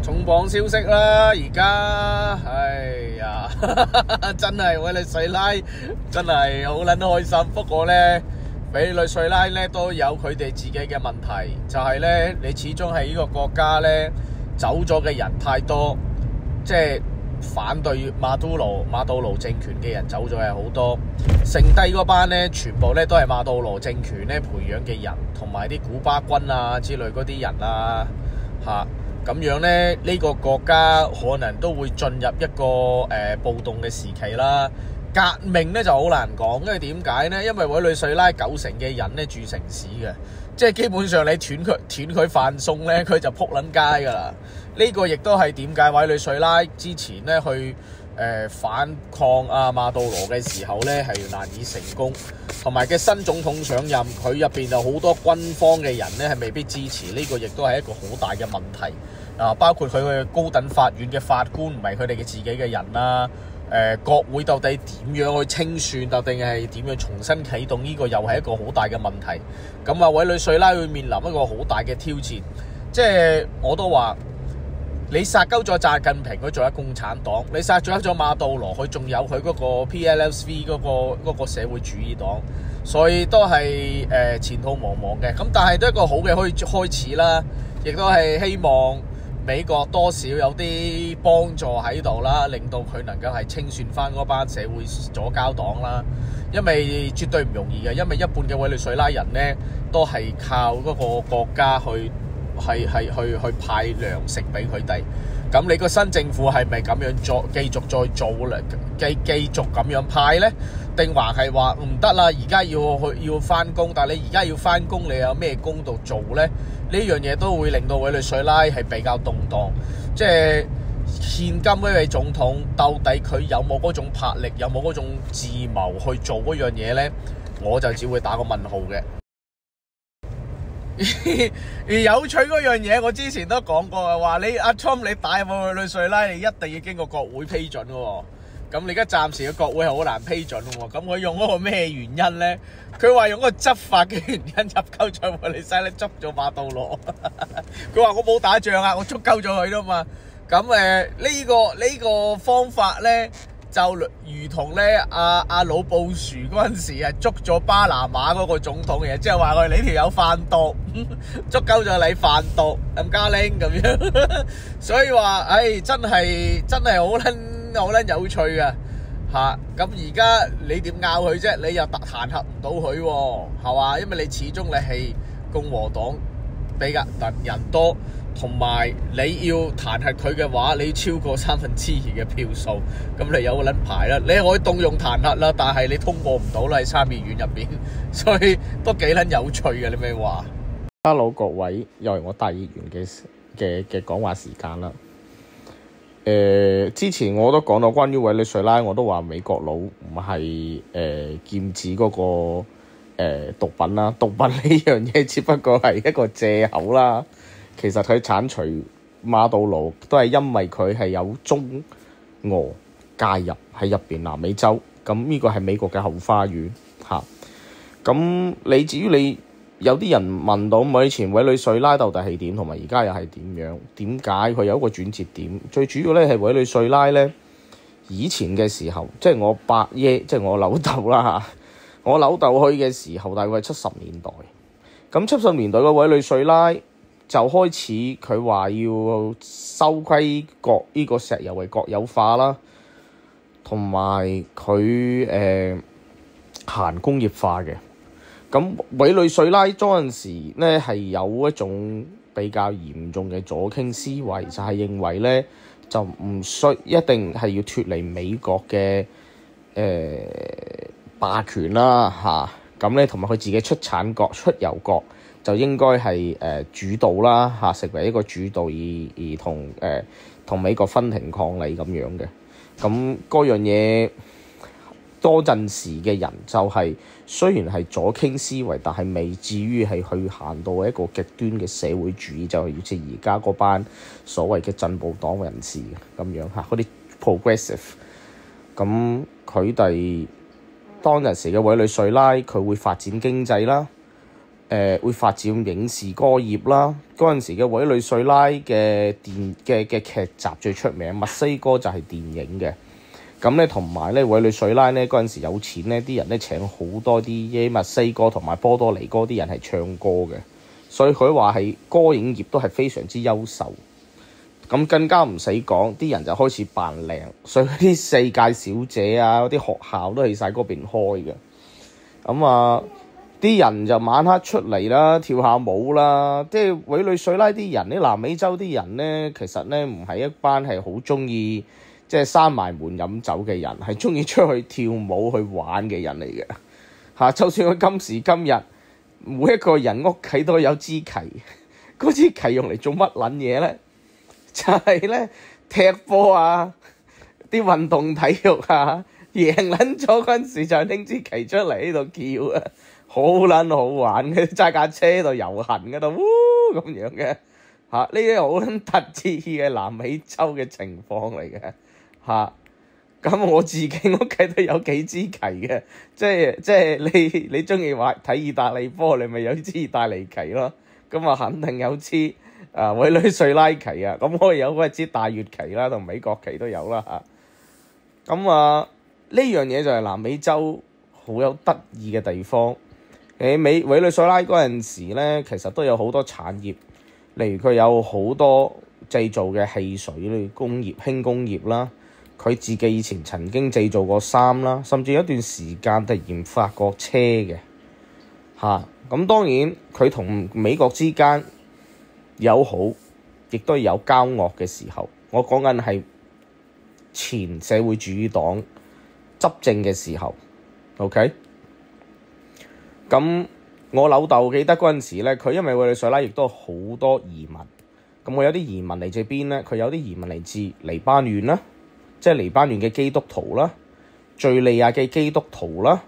重磅消息啦！而家，哎呀，真係委內瑞拉真係好撚開心。不過呢，委內瑞拉呢都有佢哋自己嘅問題，就係呢，你始終係呢個國家呢，走咗嘅人太多，即係反對馬杜羅政權嘅人走咗係好多，剩低嗰班呢，全部呢都係馬杜羅政權呢培養嘅人，同埋啲古巴軍啊之類嗰啲人啊，嚇。咁樣呢，呢個國家可能都會進入一個暴動嘅時期啦。革命呢就好難講，因為點解呢？因為委內瑞拉90%嘅人呢住城市嘅，即係基本上你斷佢飯餸呢，佢就撲撚街噶啦。呢個亦都係點解委內瑞拉之前呢去反抗馬杜羅嘅時候呢係難以成功，同埋嘅新總統上任，佢入邊有好多軍方嘅人呢係未必支持，呢個亦都係一個好大嘅問題啊！包括佢嘅高等法院嘅法官唔係佢哋嘅自己嘅人啦，國會到底點樣去清算，到底係點樣重新啟動，呢個又係一個好大嘅問題。咁委內瑞拉會面臨一個好大嘅挑戰，即係我都話。你殺鳩咗習近平，佢仲有共產黨；你殺咗馬杜羅，佢仲有佢嗰個 PLSV 嗰個社會主義黨，所以都係前途茫茫嘅。咁但係都係一個好嘅開始啦，亦都係希望美國多少有啲幫助喺度啦，令到佢能夠係清算翻嗰班社會左膠黨啦。因為絕對唔容易嘅，因為一半嘅委內瑞拉人呢都係靠嗰個國家去派糧食俾佢哋，咁你個新政府係咪咁樣做，繼續再做咧？繼續咁樣派呢？定還係話唔得啦？而家要翻工，但係你而家要翻工，你有咩工度做呢？呢樣嘢都會令到委內瑞拉係比較動盪。即係現今呢位總統，到底佢有冇嗰種魄力，有冇嗰種智謀去做嗰樣嘢呢？我就只會打個問號嘅。而有趣嗰樣嘢，我之前都講過嘅話，你阿 Trump 你打入委內瑞拉，你一定要經過國會批准嘅。咁你而家暫時嘅國會係好難批准嘅。咁佢用嗰個咩原因呢？佢話用嗰個執法嘅原因入鳩咗委內瑞拉，捉咗馬杜羅。佢話我冇打仗啊，我捉鳩咗佢啦嘛。咁呢個方法呢，就如同咧阿老布殊嗰陣時捉咗巴拿馬嗰個總統嘅，即係話佢你條友販毒，捉鳩咗你販毒咁加拎咁樣，所以話真係好撚有趣嘅嚇。咁而家你點拗佢啫？你又彈劾唔到佢喎，係嘛？因為你始終你係共和黨比較人多。同埋你要彈劾佢嘅話，你要超過2/3嘅票數，咁你有個撚排啦。你可以動用彈劾啦，但係你通過唔到啦喺參議院入邊，所以都幾撚有趣嘅。你咩話 ？Hello 各位，又係我大議員嘅講話時間啦。之前我都講到關於委內瑞拉，我都話美國佬唔係劍指嗰個毒品啦，毒品呢樣嘢只不過係一個藉口啦。其實佢剷除馬杜羅都係因為佢係有中俄介入喺入邊南美洲，咁呢個係美國嘅後花園嚇。咁你至於你有啲人問到以前委內瑞拉到底係點，同埋而家又係點樣？點解佢有一個轉折點？最主要咧係委內瑞拉咧以前嘅時候，即係我伯爺，即係我老豆啦嚇。我老豆去嘅時候大概係70年代，咁70年代嘅委內瑞拉就開始佢話要收歸呢個石油為國有化啦，同埋佢行工業化嘅。咁委內瑞拉嗰陣時咧係有一種比較嚴重嘅左傾思維，就係認為咧就唔一定係要脫離美國嘅霸權啦嚇。咁咧同埋佢自己出產國出油國就應該係主導啦嚇，成為一個主導而同美國分庭抗禮咁樣嘅。咁嗰樣嘢多陣時嘅人就係雖然係左傾思維，但係未至於係去行到一個極端嘅社會主義，就係好似而家嗰班所謂嘅進步黨人士咁樣嚇，嗰啲 progressive。咁佢哋當陣時嘅委內瑞拉，佢會發展經濟啦。會發展影視歌業啦。嗰陣時嘅委內瑞拉嘅劇集最出名，墨西哥就係電影嘅。咁咧同埋咧委內瑞拉咧嗰陣時有錢咧，啲人咧請好多啲墨西哥同埋波多黎各啲人係唱歌嘅，所以佢話係歌影業都係非常之優秀。咁更加唔使講，啲人就開始扮靚，所以啲世界小姐啊，嗰啲學校都喺晒嗰邊開嘅。咁啲人就晚黑出嚟啦，跳下舞啦。即係委內瑞拉啲人，啲南美洲啲人咧，其實咧唔係一班係好中意即係閂埋門飲酒嘅人，係中意出去跳舞去玩嘅人嚟嘅嚇。就算佢今時今日，每一個人屋企都有支旗，嗰支旗用嚟做乜撚嘢咧？就係咧踢波啊，啲運動體育啊，贏撚咗嗰陣時就拎支旗出嚟呢度叫啊！好撚好玩嘅，揸架車喺度遊行嗰度，咁樣嘅嚇，呢啲好撚特別嘅南美洲嘅情況嚟嘅嚇。咁我自己屋企都有幾支旗嘅，即係你中意話睇意大利波，你咪有支意大利旗咯。咁啊，肯定有支委內瑞拉旗啊。咁我有嗰支大月旗啦，同美國旗都有啦嚇。咁呢樣嘢就係南美洲好有得意嘅地方。委內瑞拉嗰陣時咧，其實都有好多產業，例如佢有好多製造嘅汽水類工業、輕工業啦。佢自己以前曾經製造過衫啦，甚至有一段時間突然發過車嘅嚇。咁當然佢同美國之間友好，亦都有交惡嘅時候。我講緊係前社會主義黨執政嘅時候 ，OK。咁我老豆記得嗰陣時咧，佢因為委內瑞拉亦都好多移民，咁我有啲移民嚟自邊咧？佢有啲移民嚟自黎巴嫩啦，即係黎巴嫩嘅基督徒啦，敍利亞嘅基督徒啦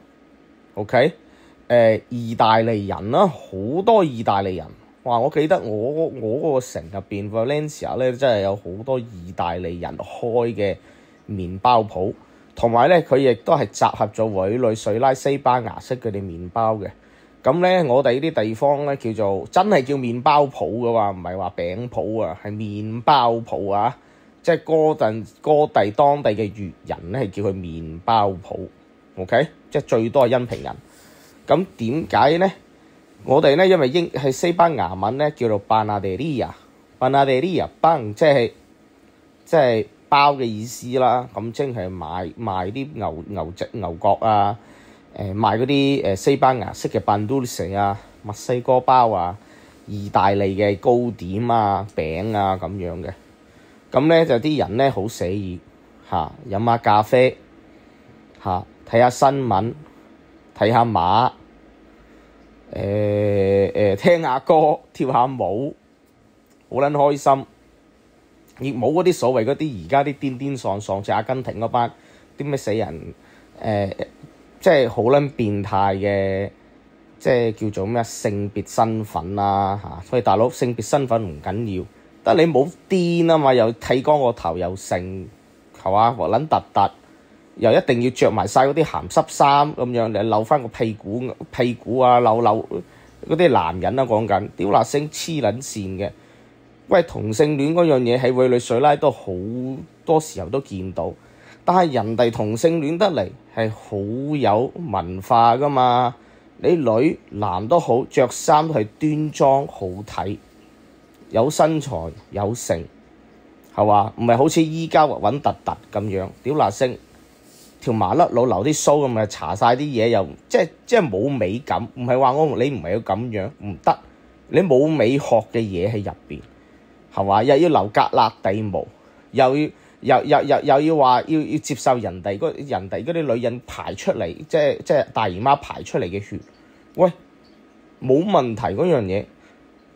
，OK，意大利人啦，好多意大利人。哇！我記得我嗰個城入邊 Valencia 咧，真係有好多意大利人開嘅麵包鋪。同埋咧，佢亦都係集合咗委內瑞拉、西班牙式佢哋麵包嘅。咁咧，我哋呢啲地方咧叫做真係叫麵包鋪嘅話，唔係話餅鋪啊，係麵包鋪啊。即係哥地當地嘅粵人咧係叫佢麵包鋪。OK， 即係最多係恩平人。咁點解咧？我哋咧因為係西班牙文咧叫做 panaderia 崩，即係包嘅意思啦，咁即係賣啲牛角啊，賣嗰啲西班牙式嘅 pan dulce 啊、墨西哥包啊、意大利嘅糕點啊、餅啊咁樣嘅。咁咧就啲人咧好寫意嚇，飲下咖啡嚇，睇下新聞，睇下馬，聽下歌，跳下舞，好撚開心。亦冇嗰啲所謂嗰啲而家啲癲癲喪喪，似阿根廷嗰班啲咩死人即係好撚變態嘅，即係叫做咩性別身份啦嚇。所以大佬性別身份唔緊要，但係你冇癲啊嘛，又剃光個頭又性係嘛，核撚突突，又一定要着埋晒嗰啲鹹濕衫咁樣，你扭翻個屁股啊，扭嗰啲男人啊講緊，屌嗱聲黐撚線嘅。喂，同性戀嗰樣嘢喺委內瑞拉都好多時候都見到，但係人哋同性戀得嚟係好有文化噶嘛，你女男都好，着衫都係端莊好睇，有身材有性，係嘛？唔係好似依家揾突突咁樣，屌嗱聲條麻甩佬留啲鬚咁咪搽晒啲嘢，又即係冇美感，唔係話你唔係要咁樣唔得，你冇美學嘅嘢喺入邊。係嘛？又要留格勒地毛，又要話要接受人哋嗰啲女人排出嚟，即係大姨媽排出嚟嘅血。喂，冇問題嗰樣嘢，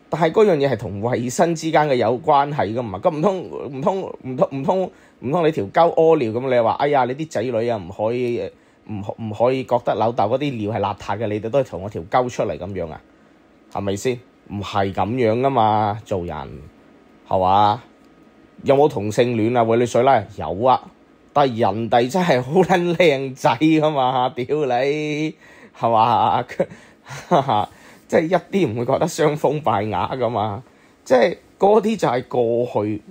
但係嗰樣嘢係同衞生之間嘅有關係噶嘛？咁唔通你條鳩屙尿咁？你話哎呀，你啲仔女啊唔可以覺得老豆嗰啲尿係邋遢嘅，你哋都係同我條鳩出嚟咁樣啊？係咪先？唔係咁樣噶嘛，做人。係嘛？有冇同性戀啊？委內瑞拉有啊，但係人哋真係好撚靚仔噶嘛，屌你係嘛？即係一啲唔會覺得傷風敗雅噶嘛。即係嗰啲就係過去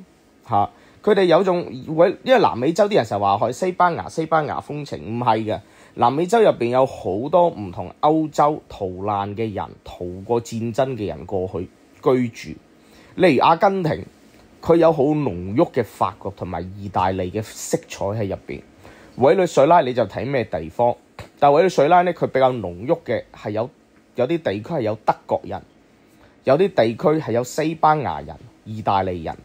嚇，佢哋有種因為南美洲啲人成日話去西班牙風情，唔係嘅。南美洲入邊有好多唔同歐洲逃難嘅人，逃過戰爭嘅人過去居住。例如阿根廷，佢有好濃郁嘅法國同埋意大利嘅色彩喺入邊。委內瑞拉你就睇咩地方，但係委內瑞拉咧，佢比較濃郁嘅係有啲地區係有德國人，有啲地區係有西班牙人、意大利人，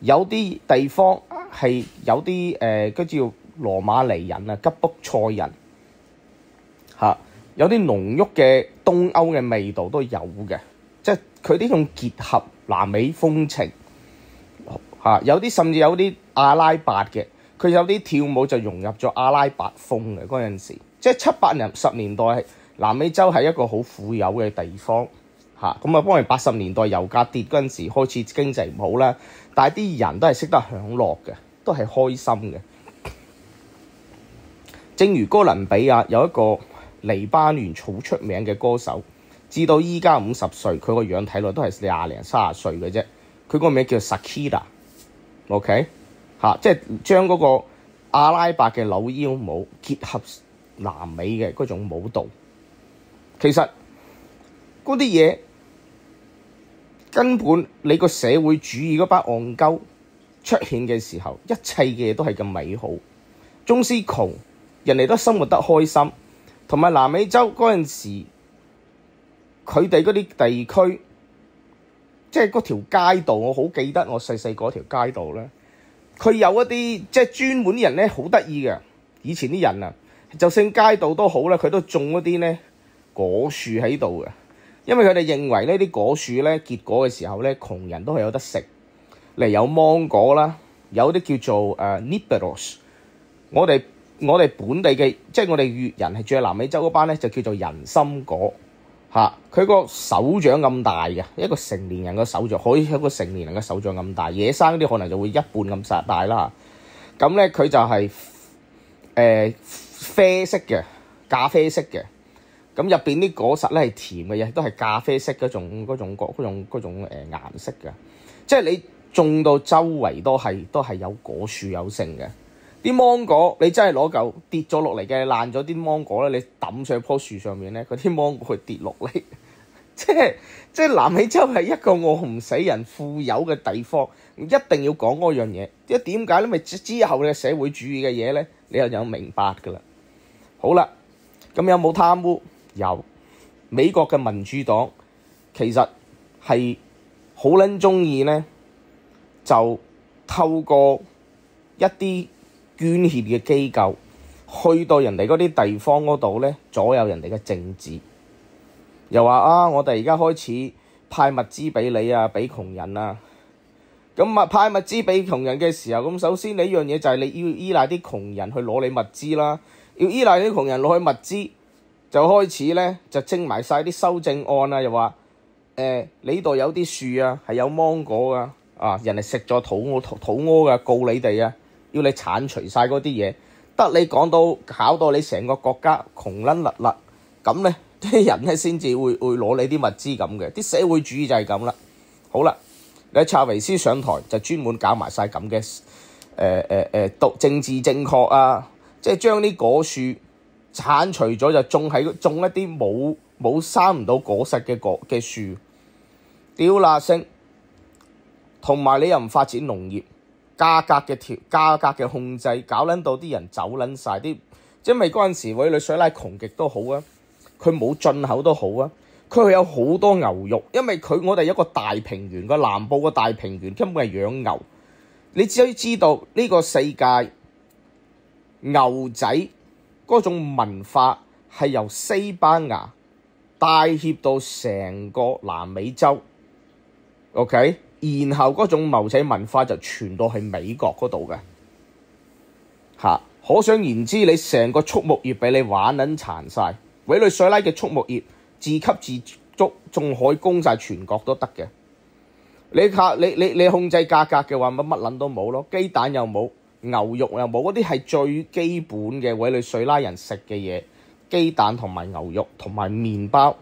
有啲地方係有啲嗰叫羅馬尼人啊、吉卜賽人嚇，有啲濃郁嘅東歐嘅味道都有嘅，即係佢呢種結合南美風情嚇，有啲甚至有啲阿拉伯嘅，佢有啲跳舞就融入咗阿拉伯風嘅嗰陣時，即係70年代南美洲係一個好富有嘅地方嚇，咁啊，幫佢80年代油價跌嗰陣時開始經濟唔好啦，但係啲人都係識得享樂嘅，都係開心嘅。正如哥倫比亞有一個黎巴嫩好出名嘅歌手，至到依家50歲，佢個樣睇落都係20零30歲嘅啫。佢個名叫 Shakira，OK 嚇，即係將嗰個阿拉伯嘅扭腰舞結合南美嘅嗰種舞蹈。其實嗰啲嘢根本你個社會主義嗰班戇鳩出現嘅時候，一切嘅嘢都係咁美好。縱使窮，人哋都生活得開心。同埋南美洲嗰陣時，佢哋嗰啲地區，即係嗰條街道，我好記得我細嗰條街道咧，佢有一啲即係專門啲人咧，好得意嘅。以前啲人啊，就算街道都好啦，佢都種一啲咧果樹喺度嘅，因為佢哋認為呢啲果樹咧結果嘅時候咧，窮人都係有得食。例如有芒果啦，有啲叫做Níperos，我哋本地嘅，即係我哋粵人係住喺南美洲嗰班咧，就叫做人參果嚇。佢個手掌咁大嘅，一個成年人嘅手掌，可以一個成年人嘅手掌咁大。野生啲可能就會一半咁大啦。咁咧佢就係啡色嘅，咖啡色嘅。咁入邊啲果實咧係甜嘅，亦都係咖啡色嗰種顏色嘅。即係你種到周圍都係有果樹有剩嘅。啲芒果你真係攞嚿跌咗落嚟嘅爛咗啲芒果咧，你抌上棵樹上面咧，佢啲芒果會跌落嚟。即係南美洲係一個餓唔死人富有嘅地方，一定要講嗰樣嘢。即係點解咧？咪之後嘅社會主義嘅嘢咧，你又有明白噶啦。好啦，咁有冇貪污？有。美國嘅民主黨其實係好撚中意咧，就透過一啲捐獻嘅機構去到人哋嗰啲地方嗰度咧，左右人哋嘅政治。又話啊，我哋而家開始派物資俾你啊，俾窮人啊。咁派物資俾窮人嘅時候，咁首先呢樣嘢就係你要依賴啲窮人去攞你物資啦。要依賴啲窮人攞去物資，就開始咧就徵埋晒啲修正案啊。又話你度有啲樹啊係有芒果噶啊，人哋食咗肚屙噶，告你哋啊，要你剷除晒嗰啲嘢。得你講到搞到你成個國家窮撚甩甩，咁咧啲人咧先至會攞你啲物資咁嘅。啲社會主義就係咁啦。好啦，你查維斯上台就專門搞埋晒咁嘅政治正確啊，即係將啲果樹剷除咗，就種一啲冇生唔到果實嘅樹，屌啦聲。同埋你又唔發展農業，價格嘅控制，搞撚到啲人走撚晒啲。因為嗰陣時委內瑞拉窮極都好啊，佢冇進口都好啊，佢有好多牛肉，因為我哋一個大平原，個南部個大平原根本係養牛。你只可以知道呢個世界牛仔嗰種文化係由西班牙帶挈到成個南美洲 ，OK， 然後嗰種牛仔文化就傳到去美國嗰度嘅嚇。可想而知，你成個畜牧業俾你玩撚殘晒。委內瑞拉嘅畜牧業自給自足，仲可以供晒全國都得嘅。你控制價格嘅話，乜撚都冇咯，雞蛋又冇，牛肉又冇，嗰啲係最基本嘅委內瑞拉人食嘅嘢，雞蛋同埋牛肉同埋麵包。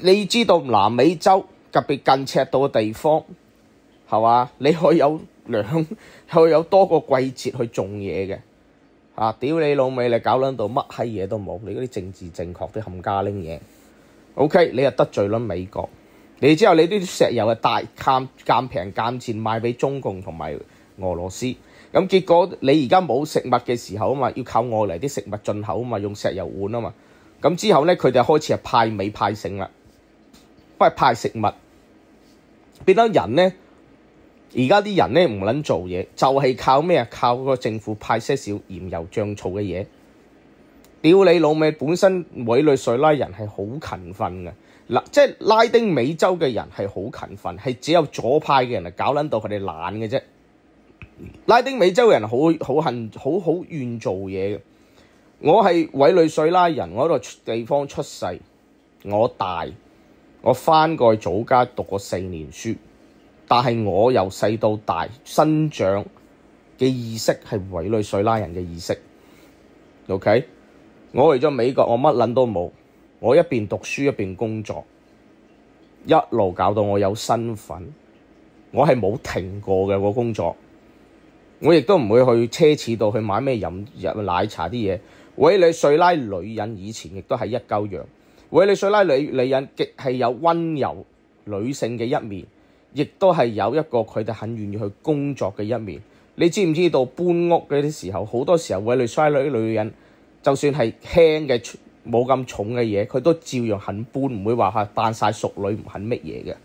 你知道南美洲特別近赤道嘅地方係嘛？你可以有多個季節去種嘢嘅。屌你老味，你搞撚到乜閪嘢都冇，你嗰啲政治正確啲冚家拎嘢。OK， 你又得罪撚美國，你之後你啲石油係大賤平賤賤賣俾中共同埋俄羅斯，咁結果你而家冇食物嘅時候啊嘛，要靠外嚟啲食物進口啊嘛，用石油換啊嘛，咁之後咧佢哋開始係派米派剩啦，不係派食物，變咗人咧。而家啲人咧唔撚做嘢，就係靠咩啊？靠個政府派些少鹽油醬醋嘅嘢。屌你老味，本身委內瑞拉人係好勤奮嘅，嗱，即係拉丁美洲嘅人係好勤奮，係只有左派嘅人係搞撚到佢哋懶嘅啫。拉丁美洲嘅人好願做嘢嘅。我係委內瑞拉人，我喺度地方出世，我大，我翻過去祖家讀過4年書。但係我由細到大生長嘅意識係委內瑞拉人嘅意識 ，OK？ 我嚟咗美國，我乜撚都冇，我一邊讀書一邊工作，一路搞到我有身份，我係冇停過嘅個工作，我亦都唔會去奢侈到去買咩飲奶茶啲嘢。委內瑞拉女人以前亦都係一鳩樣，委內瑞拉女人極係有溫柔女性嘅一面。亦都係有一個佢哋很願意去工作嘅一面。你知唔知道搬屋嗰啲時候，好多時候委內瑞拉女人就算係輕嘅冇咁重嘅嘢，佢都照樣肯搬，唔會話扮晒淑女唔肯乜嘢嘅。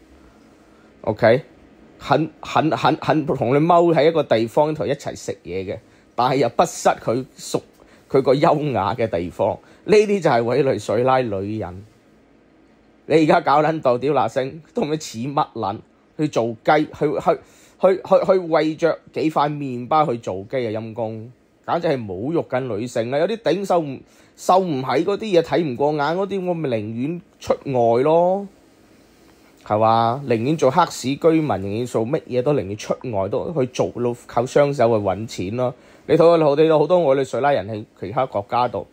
OK， 肯同你踎喺一個地方同一齊食嘢嘅，但係又不失佢個優雅嘅地方。呢啲就係委內瑞拉女人。你而家搞撚到屌嗱聲，都唔知似乜撚？去做雞，去為着幾塊麵包去做雞嘅陰公，簡直係侮辱緊女性啦！有啲頂受唔起嗰啲嘢，睇唔過眼嗰啲，我咪寧願出外咯，係嘛？寧願做黑市居民，寧願做乜嘢都寧願出外都去做咯，靠雙手去揾錢咯。你睇到好多委內瑞拉人喺其他國家度，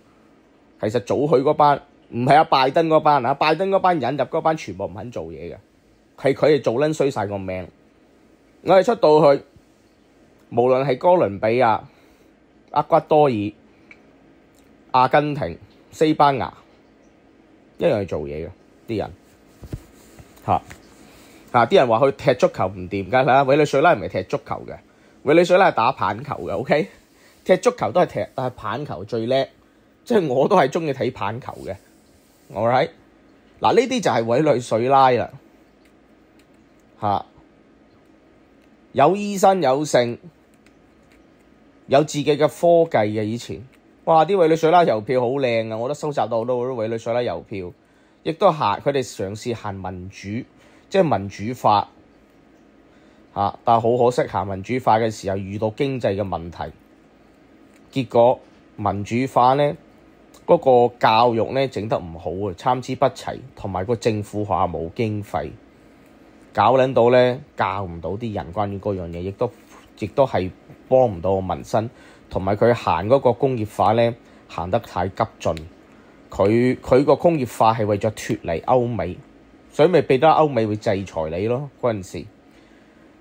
其實早去嗰班唔係拜登嗰班啊，拜登嗰班引入嗰班全部唔肯做嘢嘅。係佢哋做撚衰晒個命，我哋出到去，無論係哥倫比亞、厄瓜多爾、阿根廷、西班牙，一樣去做嘢嘅啲人啲人話去踢足球唔掂㗎啦，委內瑞拉唔係踢足球嘅，委內瑞拉係打棒球嘅 ，OK？ 踢足球都係踢，但係棒球最叻，即係我都係中意睇棒球嘅 ，alright？ 嗱，呢啲就係委內瑞拉啦。有醫生有性，有自己嘅科技嘅以前，哇！啲委內瑞拉郵票好靚啊，我都收集到好多委內瑞拉郵票，亦都佢哋嘗試行民主，即係民主化但係好可惜行民主化嘅時候遇到經濟嘅問題，結果民主化咧嗰個教育咧整得唔好啊，參差不齊，同埋個政府話冇經費。搞撚到咧，教唔到啲人關於嗰樣嘢，亦都係幫唔到民生，同埋佢行嗰個工業化咧，行得太急進。佢個工業化係為咗脫離歐美，所以咪俾得歐美會制裁你咯嗰陣時。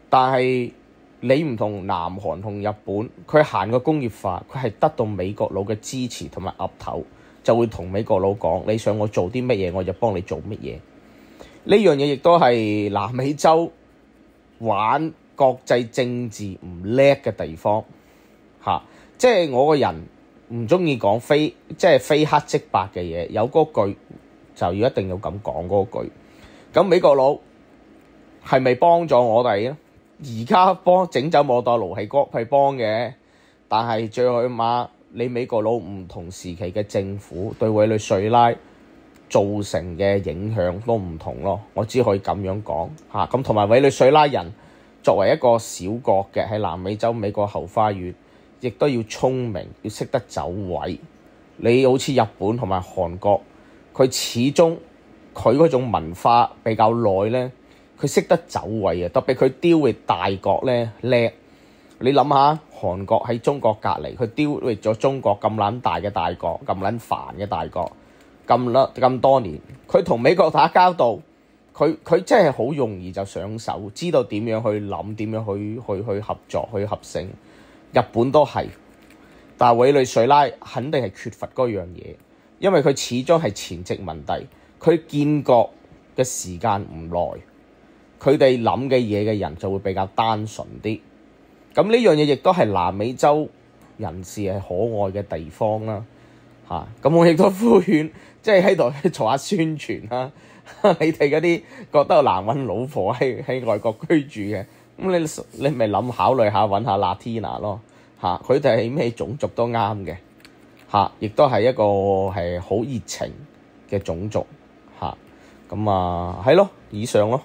但係你唔同南韓同日本，佢行個工業化，佢係得到美國佬嘅支持同埋岌頭，就會同美國佬講：你想我做啲乜嘢，我就幫你做乜嘢。呢樣嘢亦都係南美洲玩國際政治唔叻嘅地方即係我個人唔中意講非黑即白嘅嘢，有嗰句就要一定要咁講嗰句。咁美國佬係咪幫咗我哋咧？而家幫整走莫多盧係幫嘅，但係最起碼你美國佬唔同時期嘅政府對委內瑞拉造成嘅影響都唔同咯，我只可以咁樣講咁。同埋委內瑞拉人作為一個小國嘅喺南美洲美國後花園，亦都要聰明，要識得走位。你好似日本同埋韓國，佢始終佢嗰種文化比較耐咧，佢識得走位啊。特別佢丟嘅大國咧叻。你諗下，韓國喺中國隔離，佢丟咗中國咁撚大嘅大國，咁撚煩嘅大國。咁多年，佢同美國打交道，佢真係好容易就上手，知道點樣去諗，點樣去合作去合成。日本都係，但係委內瑞拉肯定係缺乏嗰樣嘢，因為佢始終係前殖民地，佢建國嘅時間唔耐，佢哋諗嘅嘢嘅人就會比較單純啲。咁呢樣嘢亦都係南美洲人士係可愛嘅地方啦。咁我亦都呼勸，即係喺度做下宣傳啦。你哋嗰啲覺得難揾老婆喺外國居住嘅，咁你咪考慮下揾下 Latina 咯。佢哋係咩種族都啱嘅，亦都係一個係好熱情嘅種族。咁係咯，以上咯。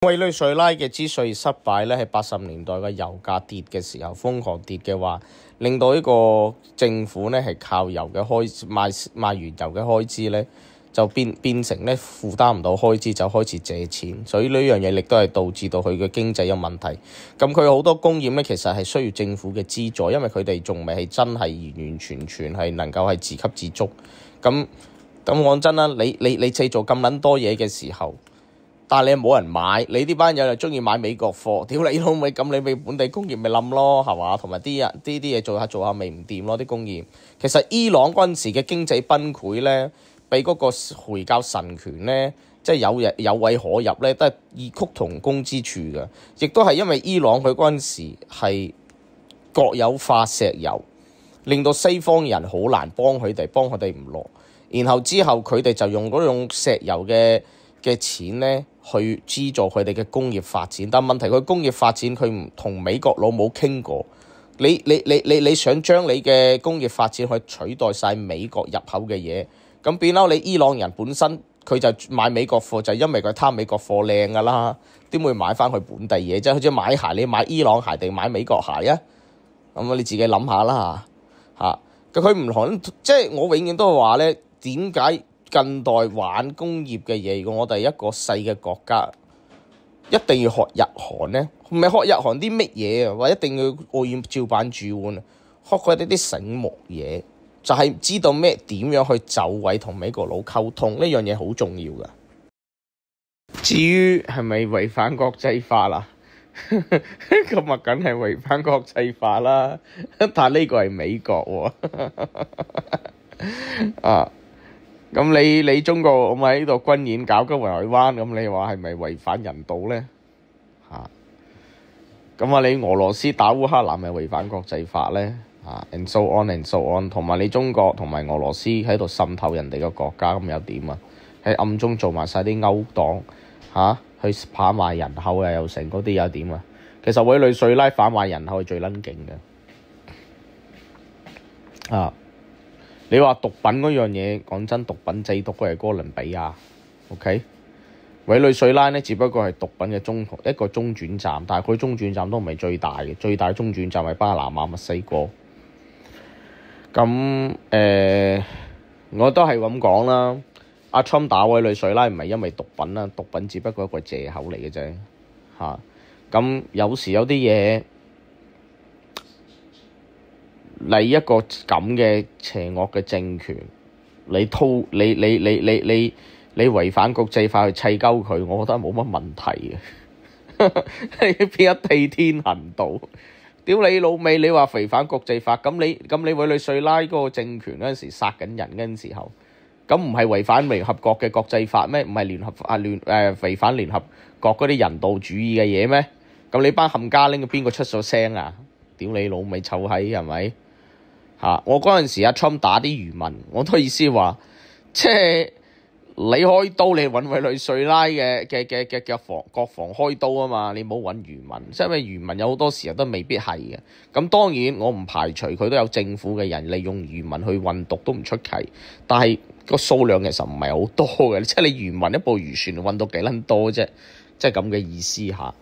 委內瑞拉嘅之所以失敗咧，係80年代嘅油價跌嘅時候瘋狂跌嘅話，令到呢個政府咧係靠油嘅賣原油嘅開支咧，就變成咧負擔唔到開支，就開始借錢，所以呢樣嘢亦都係導致到佢嘅經濟有問題。咁佢好多工業咧，其實係需要政府嘅資助，因為佢哋仲未係真係完完全全係能夠係自給自足。咁講真啦，你製造咁撚多嘢嘅時候，但係你冇人買，你呢班友又中意買美國貨，屌你老味，咁你咪本地工業咪冧咯，係嘛？同埋啲嘢做下咪唔掂咯，啲工業。其實伊朗嗰陣時嘅經濟崩潰咧，俾嗰個回教神權咧，即係有位可入咧，都係異曲同工之處嘅。亦都係因為伊朗佢嗰陣時係國有化石油，令到西方人好難幫佢哋唔落。然後之後佢哋就用嗰種石油嘅錢咧，去資助佢哋嘅工業發展。但問題佢工業發展佢唔同美國佬冇傾過。你想將你嘅工業發展去取代晒美國入口嘅嘢，咁變啦，你伊朗人本身佢就買美國貨，就係因為佢貪美國貨靚㗎啦，點會買翻佢本地嘢？即係好似買鞋，你買伊朗鞋定買美國鞋啊？咁你自己諗下啦嚇。佢唔同，即係我永遠都話咧，點解近代玩工業嘅嘢，如果我哋一個細嘅國家一定要學日韓咧？唔係學日韓啲乜嘢啊？或一定要照板煮碗啊？學佢哋啲醒目嘢，就係知道點樣去走位同美國佬溝通，呢樣嘢好重要㗎。至於係咪違反國際法啦？咁啊，梗係違反國際法啦。但係呢個係美國喎。咁你中國咁喺度軍演搞緊台灣，咁你話係咪違反人道咧？咁你俄羅斯打烏克蘭咪違反國際法咧？and so on，同埋你中國同埋俄羅斯喺度滲透人哋嘅國家，咁又點啊？喺暗中做埋晒啲勾當去販賣人口啊，又成嗰啲又點啊？其實委內瑞拉販賣人口係最撚勁嘅。你話毒品嗰樣嘢，講真，毒品製毒嘅係哥倫比亞，OK？委內瑞拉呢，只不過係毒品嘅一個中轉站，但係佢中轉站都唔係最大嘅，最大中轉站係巴拿馬、墨西哥。咁我都係咁講啦。阿 Trump 打委內瑞拉唔係因為毒品啦，毒品只不過係一個藉口嚟嘅啫。咁有時有啲嘢，你一個咁嘅邪惡嘅政權，你違反國際法去砌鳩佢，我覺得冇乜問題嘅。變一地天行道，屌你老味！你話違反國際法，咁你委內瑞拉嗰個政權嗰陣時殺緊人嗰陣時候，咁唔係違反聯合國嘅國際法咩？唔係違反聯合國嗰啲人道主義嘅嘢咩？咁你班冚家拎邊個出咗聲啊？屌你老味臭閪係咪？我嗰陣時阿 Trump 打啲漁民，我都意思話，即係你開刀，你揾委內瑞拉嘅國防開刀啊嘛，你冇揾漁民，因為漁民有好多時候都未必係嘅。咁當然我唔排除佢都有政府嘅人利用漁民去運毒都唔出奇，但係個數量其實唔係好多嘅，即係你漁民一部漁船運到幾撚多啫，即係咁嘅意思嚇。